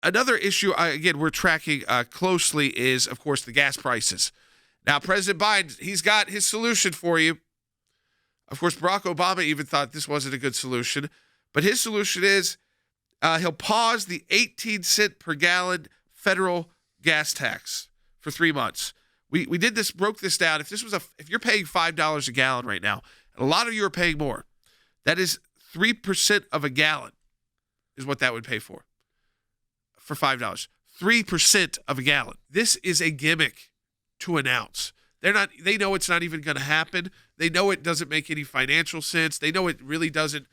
Another issue, again, we're tracking closely is, of course, the gas prices. Now, President Biden, he's got his solution for you. Of course, Barack Obama even thought this wasn't a good solution. But his solution is he'll pause the 18-cent per gallon federal gas tax for 3 months. We broke this down. If you're paying $5 a gallon right now, and a lot of you are paying more, that is 3% of a gallon is what that would pay for $5. 3% of a gallon. This is a gimmick to announce. They know it's not even going to happen. They know it doesn't make any financial sense. They know it really doesn't.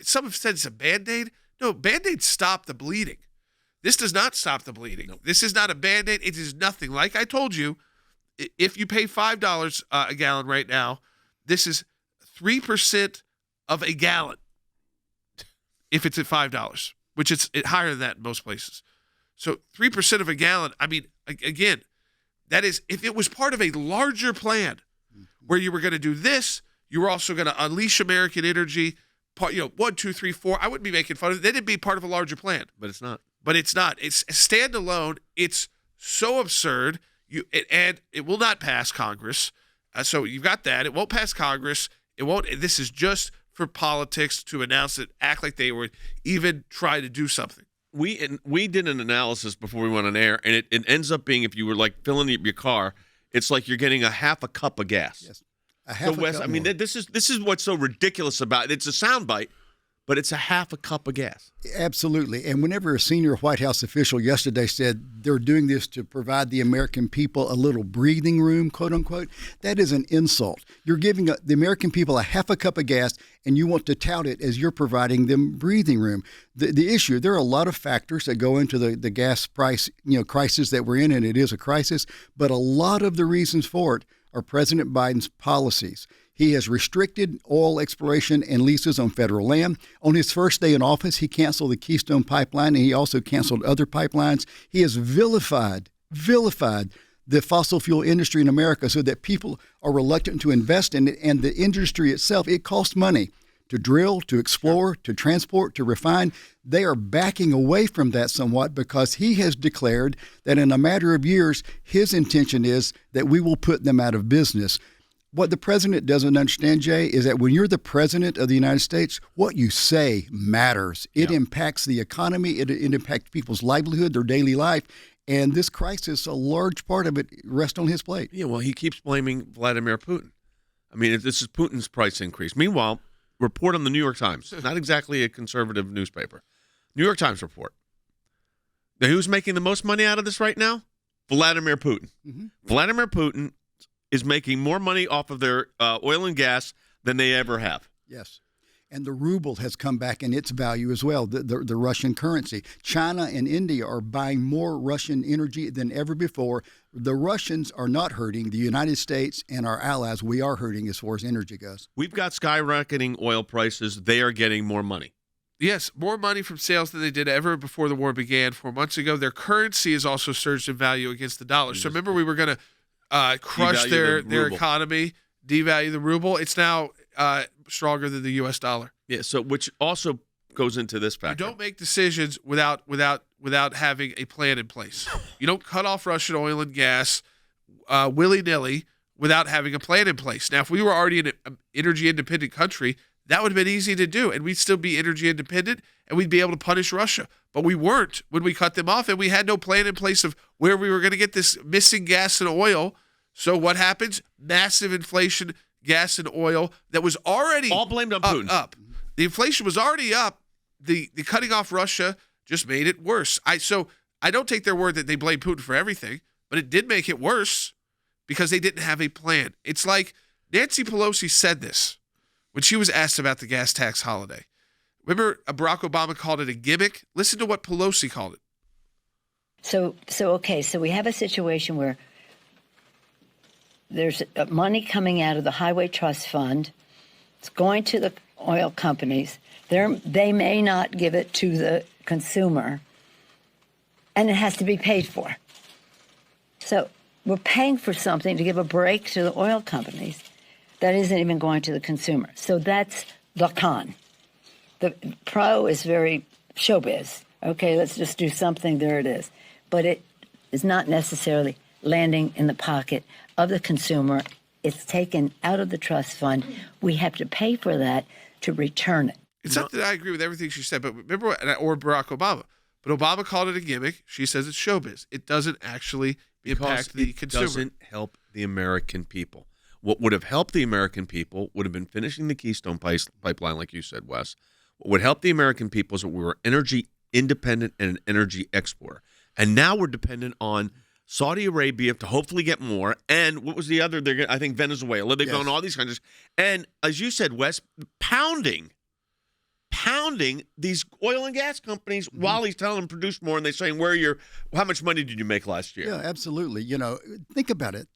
Some have said it's a Band-Aid. No, Band-Aids stop the bleeding. This does not stop the bleeding. Nope. This is not a Band-Aid. It is nothing. Like I told you, if you pay $5 a gallon right now, this is 3% of a gallon if it's at $5, which it's higher than that in most places. So 3% of a gallon, I mean, again, that is, if it was part of a larger plan where you were going to do this, you were also going to unleash American energy, 1, 2, 3, 4. I wouldn't be making fun of it. Then it'd be part of a larger plan. But it's not. It's standalone. It's so absurd. And it will not pass Congress. So you've got that. It won't pass Congress. It won't. This is just for politics to announce it, act like they would even try to do something. We did an analysis before we went on air, and it ends up being, if you were like filling your car, it's like you're getting a half a cup of gas. Yes, a half a cup. I mean, this is what's so ridiculous about it. It's a soundbite, but it's a half a cup of gas. Absolutely. And whenever a senior White House official yesterday said they're doing this to provide the American people a little breathing room, quote unquote, that is an insult. You're giving the American people a half a cup of gas, and you want to tout it as you're providing them breathing room. The issue, there are a lot of factors that go into the gas price crisis that we're in, and it is a crisis, but a lot of the reasons for it are President Biden's policies. He has restricted oil exploration and leases on federal land. On his first day in office, he canceled the Keystone Pipeline, and he also canceled other pipelines. He has vilified the fossil fuel industry in America so that people are reluctant to invest in it. And the industry itself, it costs money to drill, to explore, to transport, to refine. They are backing away from that somewhat because he has declared that in a matter of years, his intention is that we will put them out of business. What the president doesn't understand, Jay, is that when you're the president of the United States, what you say matters. It impacts the economy. It impacts people's livelihood, their daily life. And this crisis, a large part of it rests on his plate. Yeah, well, he keeps blaming Vladimir Putin. I mean, this is Putin's price increase. Meanwhile, report on the New York Times, not exactly a conservative newspaper. New York Times report. Now, who's making the most money out of this right now? Vladimir Putin. Mm-hmm. Vladimir Putin is making more money off of their oil and gas than they ever have. Yes. And the ruble has come back in its value as well, the Russian currency. China and India are buying more Russian energy than ever before. The Russians are not hurting. The United States and our allies, we are hurting as far as energy goes. We've got skyrocketing oil prices. They are getting more money. Yes, more money from sales than they did ever before the war began 4 months ago. Their currency has also surged in value against the dollar. So remember we were going to crush their economy, devalue the ruble. It's now stronger than the U.S. dollar. Yeah, so which also goes into this factor. You don't make decisions without having a plan in place. You don't cut off Russian oil and gas willy-nilly without having a plan in place. Now, if we were already an energy independent country, that would have been easy to do, and we'd still be energy independent, and we'd be able to punish Russia. But we weren't when we cut them off, and we had no plan in place of where we were going to get this missing gas and oil. So what happens? Massive inflation, gas and oil that was already all blamed on Putin. Up. The inflation was already up. The cutting off Russia just made it worse. So I don't take their word that they blame Putin for everything, but it did make it worse because they didn't have a plan. It's like Nancy Pelosi said this when she was asked about the gas tax holiday. Remember, Barack Obama called it a gimmick? Listen to what Pelosi called it. So we have a situation where there's money coming out of the Highway Trust Fund. It's going to the oil companies. They may not give it to the consumer, and it has to be paid for. So we're paying for something to give a break to the oil companies that isn't even going to the consumer. So that's the con. The pro is very showbiz. Okay, let's just do something. There it is. But it is not necessarily landing in the pocket of the consumer. It's taken out of the trust fund. We have to pay for that to return it. It's not that I agree with everything she said, but remember or Barack Obama. But Obama called it a gimmick. She says it's showbiz. It doesn't actually impact the consumer. It doesn't help the American people. What would have helped the American people would have been finishing the Keystone pipeline, like you said, Wes. What would help the American people is that we were energy independent and an energy exporter. And now we're dependent on Saudi Arabia to hopefully get more. And what was the other? I think Venezuela. They've gone all these countries. And as you said, Wes, pounding these oil and gas companies while he's telling them produce more, and they're saying, how much money did you make last year? Yeah, absolutely. Think about it.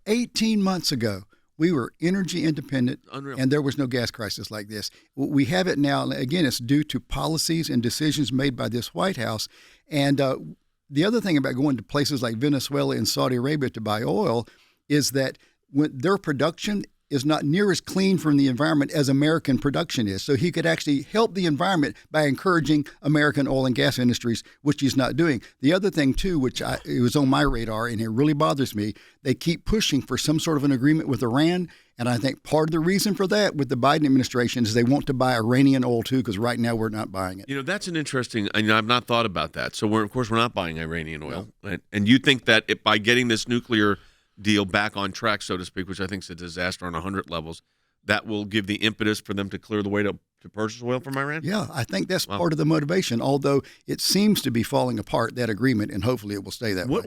18 months ago, we were energy independent, Unreal. And there was no gas crisis like this. We have it now. Again, it's due to policies and decisions made by this White House. And the other thing about going to places like Venezuela and Saudi Arabia to buy oil is that when their production is not near as clean from the environment as American production is. So he could actually help the environment by encouraging American oil and gas industries, which he's not doing. The other thing, too, it was on my radar, and it really bothers me, they keep pushing for some sort of an agreement with Iran. And I think part of the reason for that with the Biden administration is they want to buy Iranian oil, too, because right now we're not buying it. That's an interesting, I've not thought about that. So, of course, we're not buying Iranian oil. No. And you think that by getting this nuclear deal back on track, so to speak, which I think is a disaster on 100 levels, that will give the impetus for them to clear the way to purchase oil from Iran? Yeah, I think that's part of the motivation, although it seems to be falling apart, that agreement, and hopefully it will stay that way.